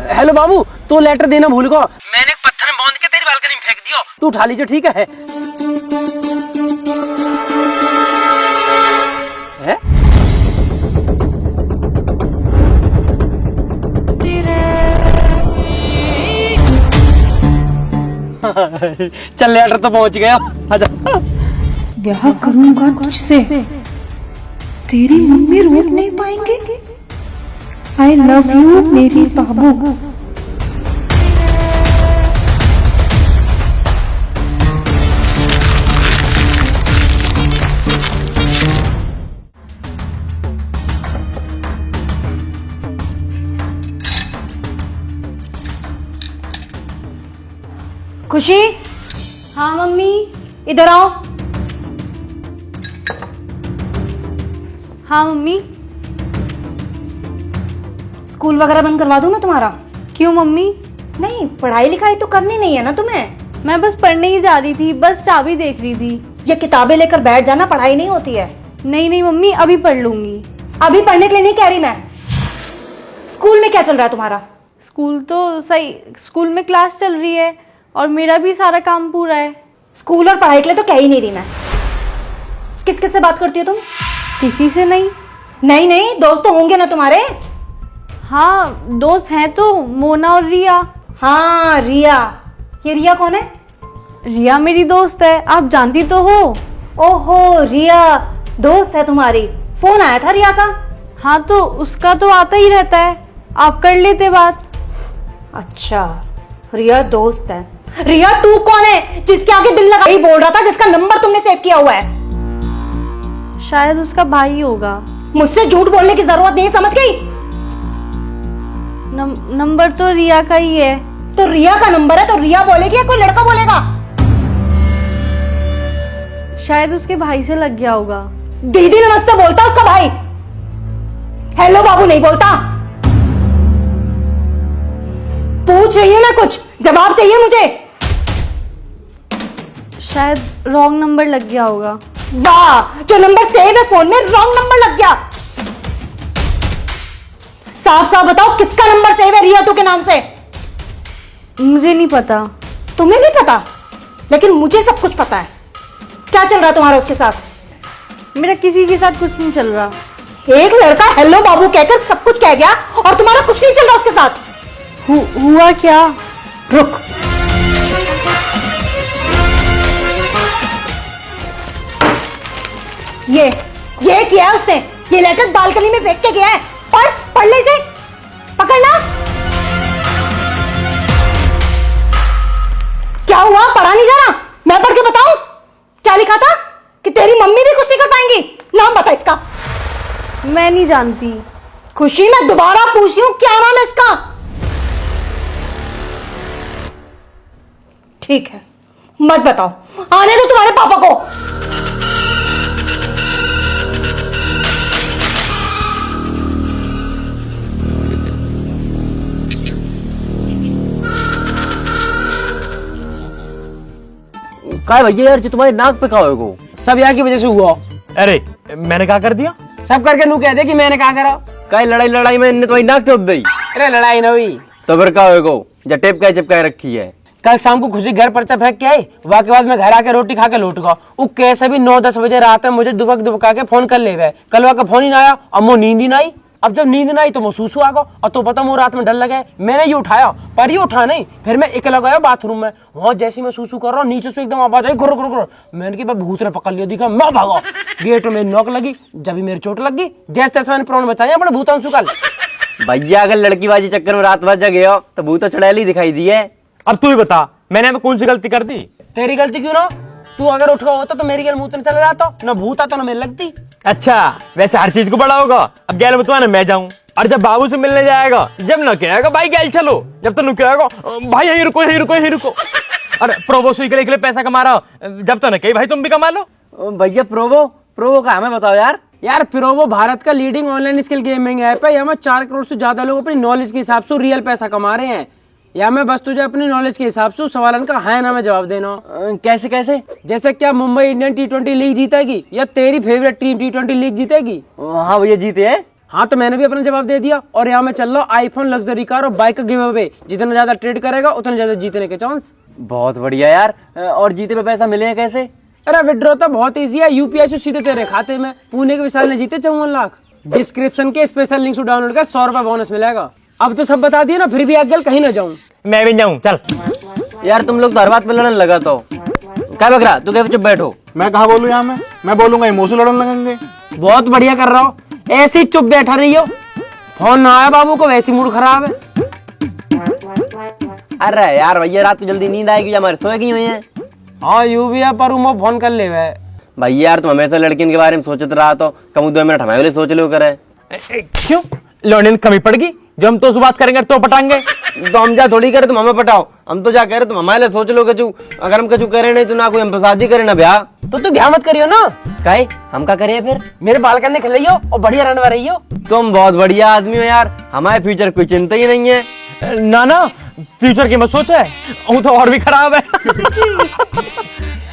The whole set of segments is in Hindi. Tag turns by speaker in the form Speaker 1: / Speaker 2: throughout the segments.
Speaker 1: हेलो बाबू, तो लेटर देना भूल गो। मैंने एक पत्थर में बांध के तेरी बालकनी में फेंक दियो, तू उठा लीजिए, ठीक है? चल लेटर तो पहुंच गया। आजा।
Speaker 2: ब्याह करूंगा तुझसे, तेरी मम्मी रोक नहीं पाएंगे। आई लव यू मेरी बाबू। खुशी,
Speaker 3: हाँ मम्मी।
Speaker 2: इधर आओ।
Speaker 3: हाँ मम्मी।
Speaker 2: स्कूल वगैरह बंद करवा दूं मैं तुम्हारा?
Speaker 3: क्यों मम्मी?
Speaker 2: नहीं, पढ़ाई लिखाई तो करनी नहीं है ना तुम्हें?
Speaker 3: मैं बस पढ़ने ही जा रही थी, बस चाबी देख रही थी।
Speaker 2: ये किताबें लेकर बैठ जाना, पढ़ाई नहीं होती है।
Speaker 3: नहीं नहीं मम्मी, अभी पढ़ लूंगी।
Speaker 2: अभी पढ़ने के लिए नहीं कह रही मैं। स्कूल में क्या चल रहा है तुम्हारा?
Speaker 3: स्कूल तो सही, स्कूल में क्लास चल रही है और मेरा भी सारा काम पूरा है।
Speaker 2: स्कूल और पढ़ाई के लिए तो कह ही नहीं रही मैं। किस किस से बात करती हो तुम?
Speaker 3: किसी से नहीं।
Speaker 2: नहीं नहीं, दोस्त तो होंगे ना तुम्हारे?
Speaker 3: हाँ दोस्त हैं तो, मोना और रिया।
Speaker 2: हाँ रिया। ये रिया कौन है?
Speaker 3: रिया मेरी दोस्त है, आप जानती तो हो।
Speaker 2: ओहो, रिया दोस्त है तुम्हारी। फोन आया था रिया का?
Speaker 3: हाँ तो उसका तो आता ही रहता है, आप कर लेते बात।
Speaker 2: अच्छा, रिया दोस्त है। रिया तू कौन है जिसके आगे दिल लगा? यही बोल रहा था जिसका नंबर तुमने सेव किया हुआ है।
Speaker 3: शायद उसका भाई होगा।
Speaker 2: मुझसे झूठ बोलने की जरूरत नहीं, समझ गई?
Speaker 3: नंबर तो रिया का ही है।
Speaker 2: तो रिया का नंबर है तो रिया बोलेगी या कोई लड़का बोलेगा?
Speaker 3: शायद उसके भाई से लग गया होगा।
Speaker 2: दीदी नमस्ते बोलता उसका भाई, हेलो बाबू नहीं बोलता। पूछ रही हूं मैं, कुछ जवाब चाहिए मुझे।
Speaker 3: शायद रॉन्ग नंबर लग गया होगा।
Speaker 2: वाह, जो नंबर सेव है फोन में रॉन्ग नंबर लग गया। साफ साफ बताओ किसका नंबर सेव है रिया तू के नाम से?
Speaker 3: मुझे नहीं पता।
Speaker 2: तुम्हें नहीं पता? लेकिन मुझे सब कुछ पता है। क्या चल रहा है तुम्हारा उसके साथ?
Speaker 3: मेरा किसी के साथ कुछ नहीं चल रहा।
Speaker 2: एक लड़का हेलो बाबू कहकर सब कुछ कह गया और तुम्हारा कुछ नहीं चल रहा उसके साथ।
Speaker 3: हुआ क्या?
Speaker 2: रुक, ये किया है उसने। ये लेटर बालकनी में फेंक के गया है। पढ़ ले इसे, पकड़ना। क्या हुआ, पढ़ा नहीं जा रहा? मैं पढ़ के बताऊं क्या लिखा था? कि तेरी मम्मी भी कुछ नहीं कर पाएंगी। नाम बता इसका।
Speaker 3: मैं नहीं जानती।
Speaker 2: खुशी, मैं दोबारा पूछ रही हूं क्या नाम है इसका? ठीक है, मत बताओ, आने दो तुम्हारे पापा को।
Speaker 1: काय भैया यार, जो तुम्हारे नाक पे का हो सब यहाँ की वजह से हुआ।
Speaker 4: अरे मैंने क्या कर दिया?
Speaker 1: सब करके नू कह दे कि मैंने क्या करा। काय लड़ाई में इनने तुम्हारी नाक टोक दी। अरे लड़ाई ना हुई तो फिर क्या होगा? जब टेप का चिपका रखी है। कल शाम को खुशी घर पर्चा फेंक के आई, वहाँ के बाद मैं घर आके रोटी खा के लौट गया। वो कैसे भी 9-10 बजे रात में मुझे दुबका के फोन कर ले गए। कल वहाँ का फोन ही ना आया, अब वो नींद ही ना आई। अब जब नींद ना आई तो महसूस हुआ गो, और तो पता वो रात में डर लगे। मैंने ये उठाया पर ये उठा नहीं। फिर मैं अकेला गया बाथरूम में, वहां जैसे मैं सूसू कर रहा हूँ नीचे से एकदम आवाज आई गुर गुर गुर। मैंने कहा भूत ने पकड़ लिया, दिखा मैं भागा। गेट में मेरी नोक लगी, जब भी मेरी चोट लगी। जैसे तैसे मैंने प्राण बचाया अपने भूतांशु कल।
Speaker 5: भैया अगर लड़कीबाजी चक्कर में रात भर जगे हो तो भूत तो चुड़ैल ही दिखाई दी है।
Speaker 4: अब तू ही बता, मैंने अब कौन सी गलती कर दी?
Speaker 1: तेरी गलती क्यों ना? तू अगर उठ गया होता तो मेरी गैल मुंह में चला जाता, ना भूत आता ना मेरे लगती।
Speaker 4: अच्छा, वैसे हर चीज को बड़ा होगा। अब गैल बतवा ना मैं जाऊं, और जब बाबू से मिलने जाएगा जब ना कहेगा भाई गैल चलो, जब तो कहेगा भाई यहीं रुको यहीं रुको यहीं रुको। अरे प्रोवो सुई के लिए पैसा कमा रहा हो, जब तो ना कही भाई तुम भी कमा लो।
Speaker 5: भैया प्रोवो का हमें बताओ यार।
Speaker 1: यार प्रोवो भारत का leading online skill gaming app है। यहाँ में 4 करोड़ से ज्यादा लोग अपनी नॉलेज के हिसाब से रियल पैसा कमा रहे हैं। या मैं बस तुझे अपनी नॉलेज के हिसाब से सवालन का हाँ ना में जवाब देना।
Speaker 5: कैसे कैसे?
Speaker 1: जैसे क्या मुंबई इंडियन T20 लीग जीतेगी या तेरी फेवरेट टीम T20 लीग जीतेगी?
Speaker 5: हाँ भैया जीते हैं।
Speaker 1: हाँ तो मैंने भी अपना जवाब दे दिया। और यहाँ मैं चल रहा हूँ आईफोन, लग्जरी कार और बाइक का गिव अवे। जितना ज्यादा ट्रेड करेगा उतना ज्यादा जीतने के चांस।
Speaker 5: बहुत बढ़िया यार। और जीते पे पैसा मिले कैसे?
Speaker 1: अरे विड्रॉ तो बहुत इजी है, यूपीआई से सीधे तेरे खाते में। पुणे के विशाल ने जीते 54 लाख। डिस्क्रिप्शन के स्पेशल लिंक से डाउनलोड कर 100 रुपए बोनस मिलेगा। अब तो सब बता दिया ना, फिर भी आगे कहीं ना जाऊँ।
Speaker 4: मैं भी जाऊँ, चल।
Speaker 5: यार तुम लोग तो हर बात पे लड़ने लगा तो क्या बक रहा, तू क्या चुप बैठो।
Speaker 6: मैं कहा बोलूं यहाँ में, मैं बोलूंगा इमोशो लड़न लगेंगे।
Speaker 1: बहुत बढ़िया कर रहा हो, ऐसे ही चुप बैठा रही हो। फोन ना आया बाबू को, वैसी मूड खराब है।
Speaker 5: अरे यार भैया रात को जल्दी नींद आएगी, हमारे सोए की हुई है।
Speaker 1: हाँ यू भी है, पर वो फोन कर ले वे।
Speaker 5: भैया यार तुम हमेशा लड़कियों के बारे में सोचते रहा तो कम 2 मिनट हमारे लिए सोच लो करे।
Speaker 4: क्यों लौंडे ने कमी पड़ गई? जो हम तो उस बात करेंगे तो पटाएंगे।
Speaker 5: तो हम जा थोड़ी करे तुम हमें पटाओ, हम तो जा कह रहे तुम हमारे लिए सोच लो कचू। अगर हम कचू करे नहीं तो ना कोई हम शादी करे ना ब्याह।
Speaker 1: तो तू ब्याह मत करियो ना।
Speaker 5: काहे हम का करिए फिर?
Speaker 1: मेरे बाल करने खिलाइयो और बढ़िया रनवा रही हो।
Speaker 5: तुम बहुत बढ़िया आदमी हो यार, हमारे फ्यूचर कोई चिंता ही नहीं है।
Speaker 4: ना ना फ्यूचर की मत सोच है, वो तो और भी खराब है।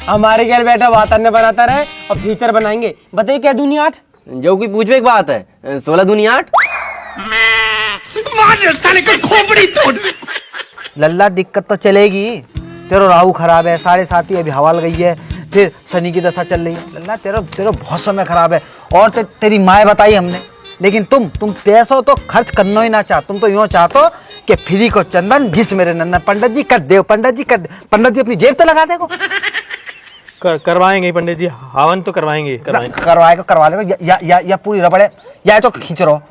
Speaker 1: हमारे घर बैठा वातावरण बनाता रहे और फ्यूचर बनाएंगे। बताइए क्या दुनिया 8?
Speaker 5: जो कोई पूछवे एक बात है, 16 दूनी 8।
Speaker 7: लल्ला दिक्कत तो चलेगी। तेरा राहु खराब है, 7.5 अभी हवा गई है, फिर शनि की दशा चल रही है। लल्ला तेरा बहुत समय खराब है। और तेरी माँ बताई हमने, लेकिन तुम पैसों तो खर्च करना ही ना चाह। तुम तो यूँ चाहतो कि फ्री को चंदन घिस मेरे नंदन। पंडित जी कर दे, पंडित जी कर दे। पंडित जी अपनी जेब तो लगा देगो।
Speaker 4: करवाएंगे पंडित जी, हवन तो करवाएंगे।
Speaker 7: करवा लेगा या पूरी रबड़े, या तो खींच रहो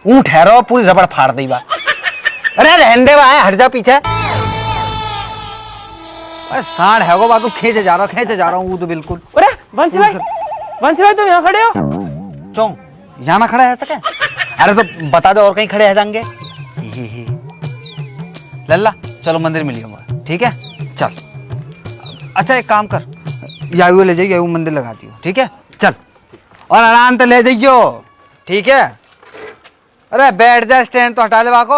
Speaker 7: ऊँ ठहरो पूरी रबड़ फाड़ दी बा। अरे रहने दे भाई, हट जा पीछे। अरे सांड है वो बात, खींचे जा रहा हूँ वो तो बिल्कुल।
Speaker 1: अरे बंसी भाई तुम यहाँ खड़े हो?
Speaker 7: चौं यहाँ ना खड़ा है सके? अरे तो बता दो और कहीं खड़े है जाएंगे। लल्ला चलो मंदिर मिलिए, ठीक है चल। अच्छा एक काम कर, यायू ले जाइए, यायू मंदिर लगा दियो, ठीक है चल। और आराम से ले जाइयो, ठीक है। अरे बैठ जा, स्टैंड तो हटा ले बाको।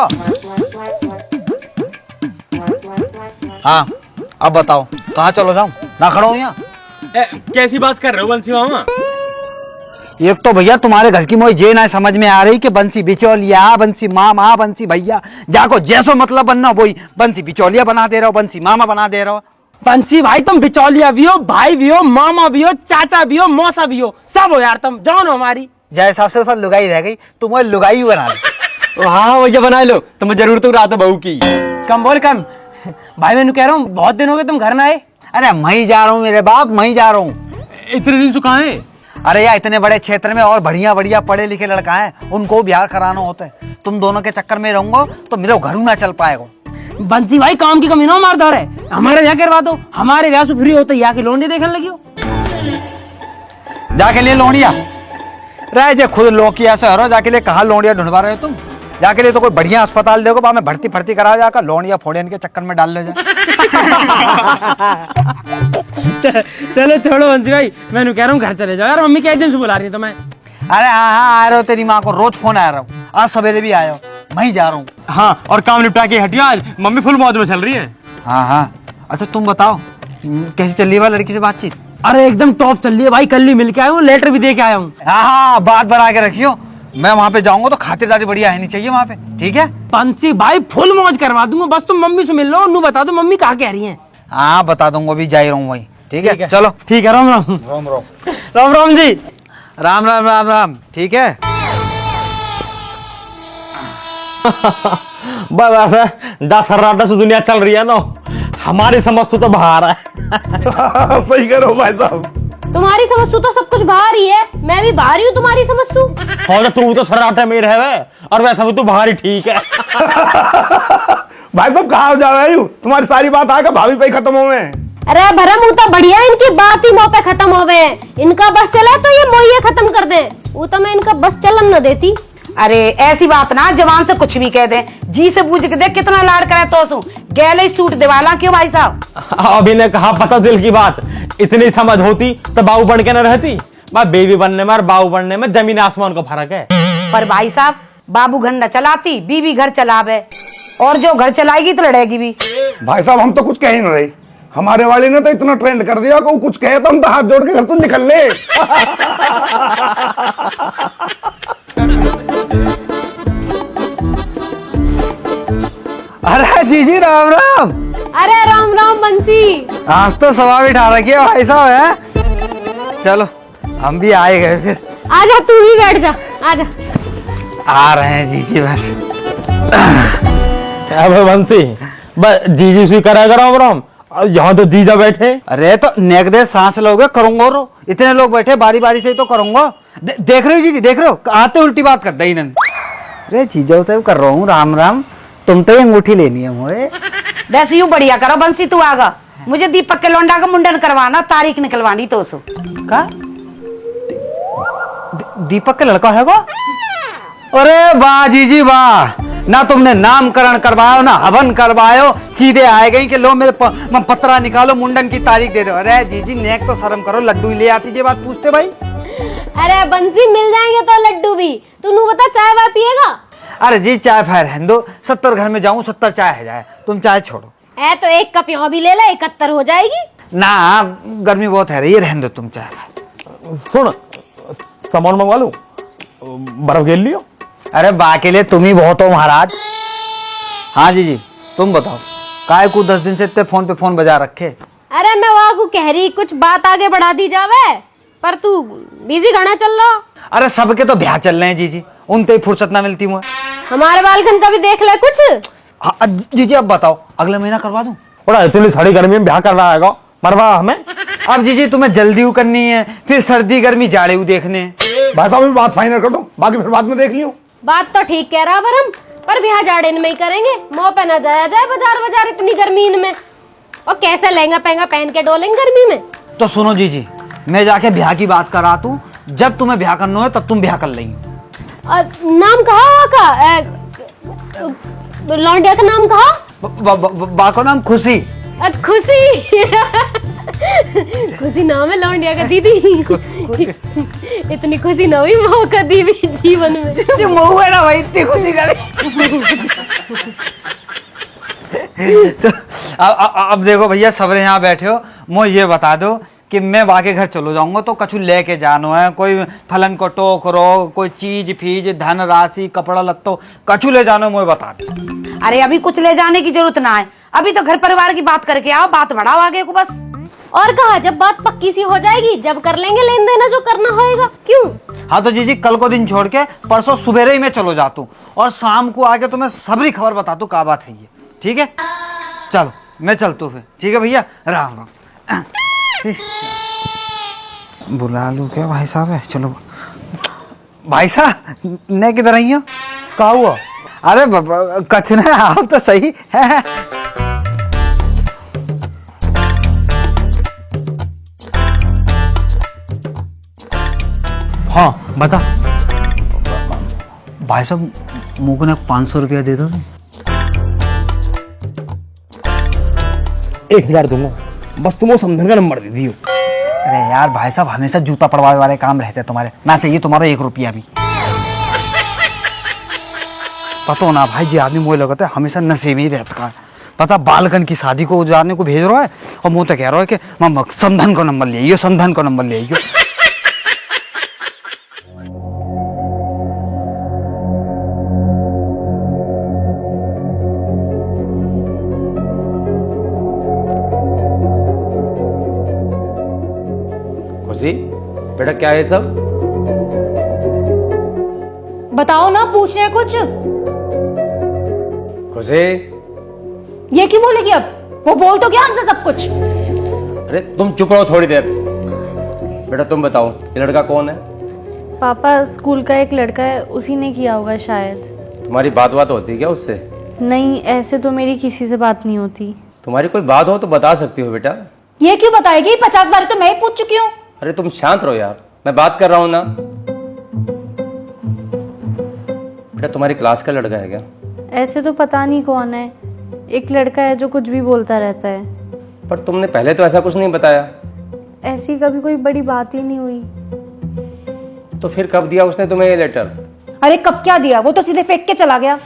Speaker 7: हाँ अब बताओ कहाँ चलो जाऊं, ना खड़ा हूं यहाँ।
Speaker 4: कैसी बात कर रहे हो बंसी मामा?
Speaker 7: एक तो भैया तुम्हारे घर की मोई जे ना समझ में आ रही कि बंसी बिचौलिया, बंसी मामा, बंसी भैया, जाको जैसो मतलब बनना वही बंसी बिचौलिया बना दे रहे हो, बंसी मामा बना दे रहे हो।
Speaker 1: बंसी भाई तुम बिचौलिया भी हो, भाई भी हो, मामा भी हो, चाचा भी हो, मौसा भी हो, सब हो यार तुम। जान हो हमारी
Speaker 7: जय सबसे फल लुगाई रह गई, तुम वो लुगाई बना लो।
Speaker 5: हाँ भैया बना लो, तुम्हें जरूरत तो रात है बहू की।
Speaker 1: कम बोल कम। भाई मैं कह रहा हूँ बहुत दिन हो गए तुम घर ना आए।
Speaker 7: अरे मैं ही जा रहा हूँ मेरे बाप, मैं ही जा रहा हूँ।
Speaker 4: इतने दिन से कहाँ है?
Speaker 7: अरे यार इतने बड़े क्षेत्र में और बढ़िया बढ़िया पढ़े लिखे लड़का है, उनको ब्याह कराना होता है। तुम दोनों के चक्कर में रहूंगा तो मेरे घर ना चल पाएगा।
Speaker 1: बंसी भाई काम की कमी ना मारदार है, हमारे यहाँ करवा दो। हमारे ब्याह से फ्री होते यहाँ की लोंडे देखने लगी हो।
Speaker 7: जाके लिए लोनिया रह जे, खुद लोकिया से हरो जाके लिए कहाँ लोनिया ढूंढवा रहे हो तुम? जाके लिए तो कोई बढ़िया अस्पताल देखो, वहां में भर्ती करा जाकर लोनिया फोड़े इनके चक्कर में डाल ले जा।
Speaker 1: चलो छोड़ो बंसी भाई, मैं कह रहा हूँ घर चले जाओ यार। मम्मी क्या दिन से बुला रही है तुम्हें?
Speaker 7: अरे हाँ आ रहे हो, तेरी माँ को रोज फोन आ रहा हूँ, आज सवेरे भी आया हो, मैं ही जा रहा हूँ।
Speaker 4: हाँ और काम निपटा के हटियो, आज मम्मी फुल मौज में चल रही है।
Speaker 7: हाँ अच्छा तुम बताओ कैसी चल रही है लड़की से बातचीत?
Speaker 1: अरे एकदम टॉप चल रही है भाई, कल ही मिल के आया हूँ, लेटर भी दे के आया हूँ।
Speaker 7: हाँ बात बना के रखियो, मैं वहाँ पे जाऊंगा तो खातिरदारी बढ़िया है नहीं चाहिए वहाँ पे, ठीक है?
Speaker 1: बंसी भाई फुल मौज करवा दूंगा, बस तुम मम्मी से मिल लो, नू बता दो मम्मी कहाँ कह रही है।
Speaker 7: हाँ बता दूंगा, अभी जा ही रहा हूँ वही, ठीक है चलो।
Speaker 1: ठीक है, राम राम।
Speaker 7: राम राम
Speaker 1: राम राम जी।
Speaker 7: राम राम राम राम, ठीक है।
Speaker 4: बस 10 से दुनिया चल रही है ना, हमारी समझ तो बाहर है।
Speaker 6: सही करो भाई साहब।
Speaker 2: तुम्हारी समझ तो सब कुछ बाहर ही है, मैं भी बाहर ही हूँ तुम्हारी समझ तू।
Speaker 4: और तू तो सर्राटे में रहे और वैसा भी तू बाहर ही ठीक है।
Speaker 6: भाई साहब कहाँ जा रहे हो? तुम्हारी सारी बात आकर भाभी पे खत्म हो गए।
Speaker 2: अरे भरम वो तो बढ़िया, इनकी बात ही मुंह पे खत्म हो गए। इनका बस चला तो ये मोहिए खत्म कर दे, वो तो मैं इनका बस चलन न देती।
Speaker 8: अरे ऐसी बात ना जवान से कुछ भी कह दे, जी से पूछ के देख कितना लाड करे तो सू गैले सूट देवाला क्यों भाई साहब?
Speaker 4: अभी ने कहा पता दिल की बात, इतनी समझ होती तो बाबू बन के न रहती। बेबी बनने में और बाबू बनने में जमीन आसमान का फर्क है।
Speaker 8: पर भाई साहब बाबू घर न चलाती, बीवी घर चलावे, और जो घर चलाएगी तो लड़ेगी भी।
Speaker 6: भाई साहब हम तो कुछ कह ही नहीं रहे, हमारे वाले ने तो इतना ट्रेंड कर दिया कि वो कुछ कहे तो हम तो हाथ जोड़ के घर तो निकल ले।
Speaker 7: अरे जीजी राम राम।
Speaker 3: अरे राम राम बंसी।
Speaker 7: आज तो सवा बिठा रखी है भाई साहब है। चलो हम भी आए गए फिर।
Speaker 3: आजा तू भी बैठ जा, आजा।
Speaker 7: आ रहे हैं जीजी बस।
Speaker 4: अब बंसी बस जीजी से कराएगा राम राम, यहाँ तो जीजा बैठे।
Speaker 7: अरे तो नेक दे सांस लोगे करूंगा रो, इतने लोग बैठे बारी बारी से तो करूंगा। देख रहे हो जीजी, देख रहे हो आते उल्टी बात करता ही नहीं। अरे जीजा तो कर रहा हूँ राम राम, तुम तो ये अंगूठी लेनी है मुझे।
Speaker 8: वैसे यूं बढ़िया करो बंसी, तू आगा। मुझे दीपक के लौंडा का मुंडन करवाना, तारीख निकलवानी तो सो
Speaker 7: का दीपक का लड़का है को? अरे वाह जीजी वाह, ना तुमने नामकरण करवायो ना हवन करवायो, सीधे आए गई कि लो मेरे पत्रा निकालो मुंडन की तारीख दे दो। अरे जीजी नेक तो शर्म करो, लड्डू ही ले आती ये बात पूछते भाई।
Speaker 3: अरे बंसी मिल जाएंगे तो लड्डू भी, तू बता चाय वाय पिएगा?
Speaker 7: अरे जी चाय फाय रहने दो, 70 घर में जाऊं 70 चाय है जाए, तुम चाय छोड़ो।
Speaker 3: है तो एक कप यहाँ भी ले ले, 71 हो जाएगी।
Speaker 7: ना गर्मी बहुत है रही है, रहने दो तुम चाय।
Speaker 4: सुन सामान मंगवा लूं, बर्फ घेर लियो।
Speaker 7: अरे बा के लिए तुम ही बहुत हो महाराज। हाँ जी तुम बताओ, काय को 10 दिन से इतने फोन पे फोन बजा रखे।
Speaker 3: अरे मैं वहाँ को कह रही कुछ बात आगे बढ़ा दी जावे, पर तू बिजी घना चल रहा।
Speaker 7: अरे सबके तो ब्याह चल रहे हैं जीजी, उनते ही फुर्सत ना मिलती मुझे।
Speaker 3: हमारे बालकन का भी देख ले कुछ।
Speaker 7: हाँ जीजी अब बताओ, अगले महीना करवा दूं?
Speaker 4: बड़ा इतनी सारी गर्मी में ब्याह कर रहा है मरवा हमें।
Speaker 7: अब जीजी तुम्हें जल्दी करनी है, फिर सर्दी गर्मी जाड़े देखने।
Speaker 6: भाई साहब बात फाइनल कर दो, बाकी फिर बाद में देख लियो।
Speaker 3: बात तो ठीक कह रहा बरम, पर ब्याह जाड़े में ही करेंगे, मुंह पे ना जाया जाए बाजार इतनी गर्मी में। और कैसे लहंगा पहंगा पहन के डोलेंगे गर्मी में।
Speaker 7: तो सुनो जीजी, मैं जाके ब्याह की बात करा तू, जब तुम्हें ब्याह करना है तब तुम ब्याह कर लेंगे।
Speaker 3: नाम कहा का? लौंडिया का नाम कहा?
Speaker 7: बा को नाम खुशी।
Speaker 3: खुशी। खुशी नाम है लौंडिया का दीदी। इतनी खुशी ना हुई मऊ का दीदी जीवन में।
Speaker 7: जो मऊ है ना भाई इतनी खुशी करे। तो अब देखो भैया सबरे यहाँ बैठे हो, मुझे ये बता दो कि मैं वाके घर चलो जाऊंगा तो कछु लेके जानो है, कोई फलन को टोकरो, कोई चीज फीज धन राशि कपड़ा लत्तो कछु ले जानो, मुझे बता दो।
Speaker 8: अरे अभी कुछ ले जाने की जरूरत ना है, अभी तो घर परिवार की बात करके आओ, बात बढ़ाओ आगे को बस।
Speaker 3: और कहा जब बात पक्की सी हो जाएगी जब कर लेंगे लेन देना जो करना होएगा। क्यों?
Speaker 7: हाँ तो जीजी कल को दिन छोड़ के परसों सुबह ही मैं चलो जाता हूँ, और शाम को आके तुम्हें सबरी खबर बताता हूँ क्या बात है ये, ठीक है? चलो मैं चलता हूँ फिर, ठीक है भैया, राम राम। बुला लूं क्या भाई साहब है? चलो भाई साहब ने किधर आई हो?
Speaker 4: क्या हुआ?
Speaker 7: अरे कछ ना, आप तो सही है।
Speaker 4: हाँ बता।
Speaker 7: भाई साहब मुझको ना 500 रुपया दे दो।
Speaker 4: 1000 दूंगा, बस तुम वो समझन का नंबर दे दियो।
Speaker 7: अरे यार भाई साहब हमेशा जूता पड़वाने वाले काम रहते हैं तुम्हारे, ना चाहिए तुम्हारा 1 रुपया भी। पता ना भाई जी आदमी मुझे लगता है हमेशा नशे में ही रहता है। पता बालकन की शादी को जाने को भेज रहा है और मुझे तो कह रहा है कि मामा समधन का नंबर ले आइयो, समधन का नंबर ले आइयो।
Speaker 5: खुशी बेटा क्या है सब?
Speaker 2: बताओ ना, पूछ रहे हैं कुछ।
Speaker 5: खुशी
Speaker 2: ये क्यों बोलेगी अब? वो बोल तो क्या हमसे सब कुछ।
Speaker 5: अरे तुम चुप रहो थोड़ी देर। बेटा तुम बताओ ये लड़का कौन है?
Speaker 3: पापा स्कूल का एक लड़का है, उसी ने किया होगा शायद।
Speaker 5: तुम्हारी बात होती है क्या उससे?
Speaker 3: नहीं, ऐसे तो मेरी किसी से बात नहीं होती।
Speaker 5: तुम्हारी कोई बात हो तो बता सकती हो बेटा।
Speaker 2: ये क्यों बताएगी? 50 बार तो मैं ही पूछ चुकी हूँ।
Speaker 5: अरे तुम शांत रहो यार, मैं बात कर रहा हूं ना। बेटा तुम्हारी क्लास का लड़का है क्या?
Speaker 3: ऐसे तो पता नहीं कौन है, एक लड़का है जो कुछ भी बोलता रहता है।
Speaker 5: पर तुमने पहले तो ऐसा कुछ नहीं बताया।
Speaker 3: ऐसी कभी कोई बड़ी बात ही नहीं हुई।
Speaker 5: तो फिर कब दिया उसने तुम्हें ये लेटर?
Speaker 2: अरे कब क्या दिया, वो तो सीधे फेंक के चला गया।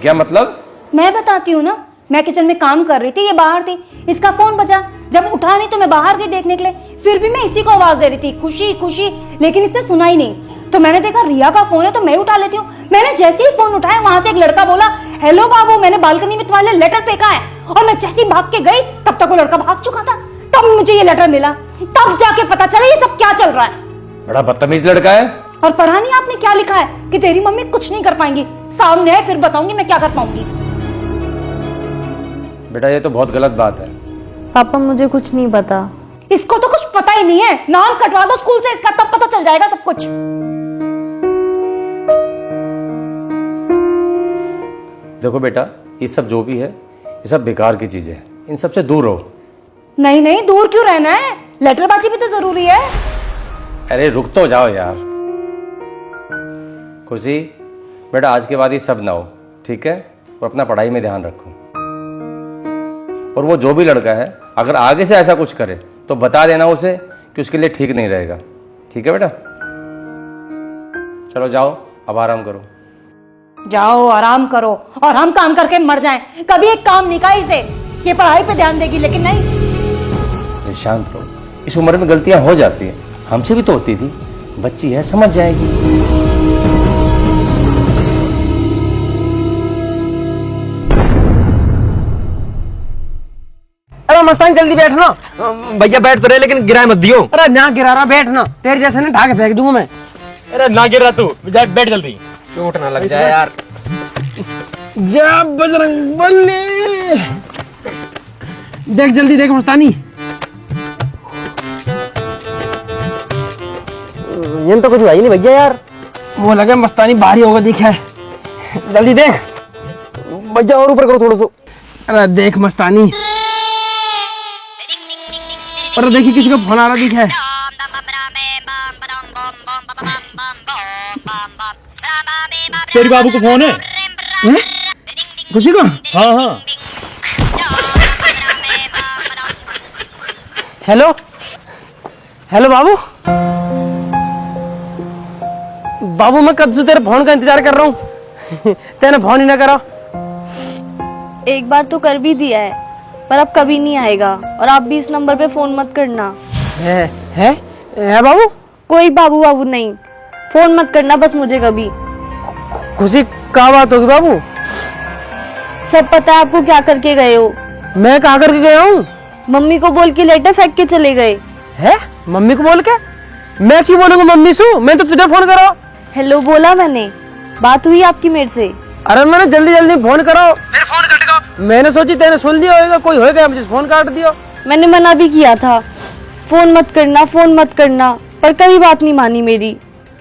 Speaker 5: क्या मतलब?
Speaker 2: मैं बताती हूँ ना, मैं किचन में काम कर रही थी, ये बाहर थी, इसका फोन बजा, जब उठा नहीं तो मैं बाहर गई देखने के लिए, फिर भी मैं इसी को आवाज दे रही थी खुशी खुशी, लेकिन इसने सुना ही नहीं। तो मैंने देखा रिया का फोन है तो मैं उठा लेती हूँ। मैंने जैसे ही फोन उठाया वहां से एक लड़का बोला हेलो बाबू, मैंने बालकनी में तुम्हारे लिए लेटर फेंका है और मैं जैसे ही भाग के गई तब तक वो लड़का भाग चुका था। तब मुझे ये लेटर मिला, तब जाके पता चला ये सब क्या चल रहा है।
Speaker 5: बड़ा बदतमीज लड़का है।
Speaker 2: और पढ़ा नहीं आपने क्या लिखा है कि तेरी मम्मी कुछ नहीं कर पाएंगी। सामने है, फिर बताऊंगी मैं क्या कर पाऊंगी।
Speaker 5: बेटा ये तो बहुत गलत बात है।
Speaker 3: पापा मुझे कुछ नहीं पता।
Speaker 2: इसको तो कुछ पता ही नहीं है। नाम कटवा दो स्कूल से इसका, तब पता चल जाएगा सब कुछ।
Speaker 5: देखो बेटा, ये सब जो भी है ये सब बेकार की चीजें हैं, इन सब से दूर रहो।
Speaker 2: नहीं नहीं, दूर क्यों रहना है? लेटरबाजी भी तो जरूरी है।
Speaker 5: अरे रुक तो जाओ यार। खुशी बेटा, आज के बाद ये सब ना हो, ठीक है? और अपना पढ़ाई में ध्यान रखो। और वो जो भी लड़का है अगर आगे से ऐसा कुछ करे तो बता देना उसे कि उसके लिए ठीक नहीं रहेगा, ठीक है बेटा? चलो जाओ, अब आराम करो।
Speaker 2: जाओ आराम करो और हम काम करके मर जाएं। कभी एक काम नहीं कहा इसे कि पढ़ाई पे ध्यान देगी, लेकिन नहीं।
Speaker 5: शांत रहो, इस उम्र में गलतियां हो जाती हैं, हमसे भी तो होती थी। बच्ची है, समझ जाएगी।
Speaker 1: अरे मस्तान जल्दी बैठना।
Speaker 4: भैया बैठ तो रहे लेकिन गिराए मत दियो।
Speaker 1: अरे ना गिरा रहा, बैठना। तेरे जैसे ना ढाके फेंक दूंगा मैं।
Speaker 4: अरे ना गिर रहा तू, बैठ जल्दी।
Speaker 5: चोट ना लग जाए यार।
Speaker 1: जा बजरंग बली। देख जल्दी देख मस्तानी। ये तो कुछ हुआ ही नहीं भैया यार। वो लगे मस्तानी भारी होगा, दिखा है। जल्दी देख
Speaker 5: भैया, और ऊपर करो थोड़ा सा।
Speaker 1: अरे देख मस्तानी। अरे देखिए किसी का फोन आ रहा दिखा है।
Speaker 4: तेरी बाबू को फोन है?
Speaker 1: खुशी को?
Speaker 4: हाँ हाँ।
Speaker 1: हेलो हेलो बाबू। बाबू मैं कब से तेरे फोन का इंतजार कर रहा हूँ। तेने फोन ही ना करा।
Speaker 3: एक बार तो कर भी दिया है, पर अब कभी नहीं आएगा। और आप भी इस नंबर पे फोन मत करना।
Speaker 1: है बाबू?
Speaker 3: कोई बाबू बाबू नहीं, फोन मत करना बस मुझे कभी।
Speaker 1: खुशी क्या बात होगी बाबू?
Speaker 3: सब पता है आपको क्या करके गए हो।
Speaker 1: मैं कहाँ करके गया हूँ?
Speaker 3: मम्मी को बोल के लेटर फेंक के चले गए।
Speaker 1: है? मम्मी को बोल के? मैं क्यों बोलूंगा मम्मी से? मैं तो तुझे फोन करा।
Speaker 3: हेलो बोला मैंने, बात हुई आपकी मेरे से?
Speaker 1: अरे मैंने जल्दी जल्दी फोन करो, मेरे फोन कट गया। मैंने सोची तेने सुन लिया होगा, कोई होगा मुझे फोन काट दिया।
Speaker 3: मैंने मना भी किया था, फोन मत करना, पर कभी बात नहीं मानी मेरी।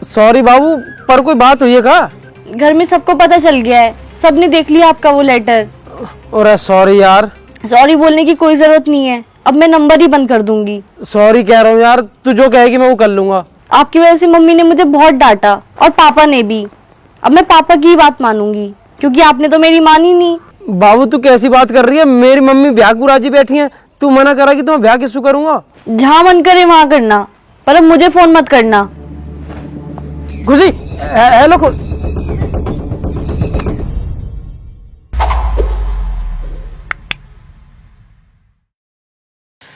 Speaker 1: सॉरी बाबू, पर कोई बात हुई है क्या?
Speaker 3: घर में सबको पता चल गया है, सबने देख लिया आपका वो लेटर।
Speaker 1: अरे सॉरी यार।
Speaker 3: सॉरी बोलने की कोई जरूरत नहीं है, अब मैं नंबर ही बंद कर दूंगी।
Speaker 1: सॉरी कह रहा हूँ यार, तू जो कहेगी मैं वो कर लूंगा।
Speaker 3: आपकी वजह से मम्मी ने मुझे बहुत डांटा और पापा ने भी। अब मैं पापा की ही बात मानूंगी, क्योंकि आपने तो मेरी मानी नहीं।
Speaker 1: बाबू तू कैसी बात कर रही है? मेरी मम्मी ब्याह को राजी बैठी है, तू मना करा कि तो मैं ब्याह किससे करूंगा?
Speaker 3: जहाँ मन करे वहाँ करना, पर अब मुझे फोन मत करना।
Speaker 1: खुशी हेलो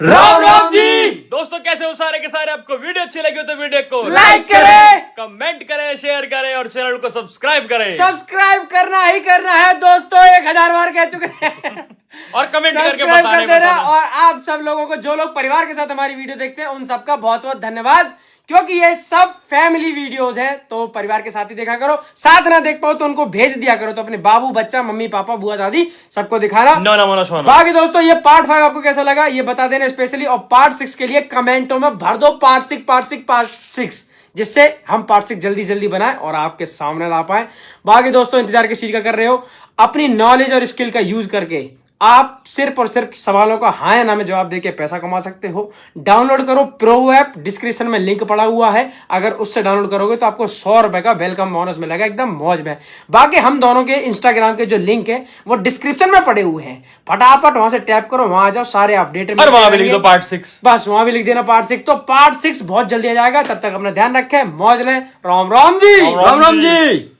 Speaker 4: राम राम जी। दोस्तों कैसे हो सारे के सारे? आपको वीडियो अच्छी लगी हो तो वीडियो को
Speaker 1: लाइक करें,
Speaker 4: कमेंट करें, शेयर करें और चैनल को सब्सक्राइब करें।
Speaker 1: सब्सक्राइब करना ही करना है दोस्तों, 1000 बार कह चुके हैं।
Speaker 4: और कमेंट करके
Speaker 1: सब्सक्राइब
Speaker 4: बताने
Speaker 1: कर देना।
Speaker 4: बताना।
Speaker 1: और आप सब लोगों को, जो लोग परिवार के साथ हमारी वीडियो देखते हैं, उन सबका बहुत बहुत धन्यवाद, क्योंकि ये सब फैमिली वीडियोस हैं, तो परिवार के साथ ही देखा करो। साथ ना देख पाओ तो उनको भेज दिया करो, तो अपने बाबू बच्चा मम्मी पापा बुआ दादी सबको दिखाना।
Speaker 4: no.
Speaker 1: बाकी दोस्तों ये पार्ट 5 आपको कैसा लगा ये बता देना स्पेशली, और पार्ट 6 के लिए कमेंटों में भर दो पार्ट 6, जिससे हम पार्ट 6 जल्दी जल्दी बनाए और आपके सामने ला पाए। बाकी दोस्तों इंतजार किस चीज का कर रहे हो? अपनी नॉलेज और स्किल का यूज करके आप सिर्फ और सिर्फ सवालों का हाँ या ना में जवाब देके पैसा कमा सकते हो। डाउनलोड करो प्रो ऐप, डिस्क्रिप्शन में लिंक पड़ा हुआ है। अगर उससे डाउनलोड करोगे तो आपको 100 रुपए का वेलकम बोनस मिलेगा, एकदम मौज में। बाकी हम दोनों के इंस्टाग्राम के जो लिंक है वो डिस्क्रिप्शन में पड़े हुए हैं, फटाफट वहां से टैप करो, वहां आ जाओ, सारे अपडेट।
Speaker 4: और वहां भी लिख दो पार्ट 6,
Speaker 1: बस वहां भी लिख देना पार्ट 6। तो पार्ट 6 बहुत जल्दी आ जाएगा, तब तक अपना ध्यान रखें, मौज लें। राम राम जी।
Speaker 4: राम राम जी।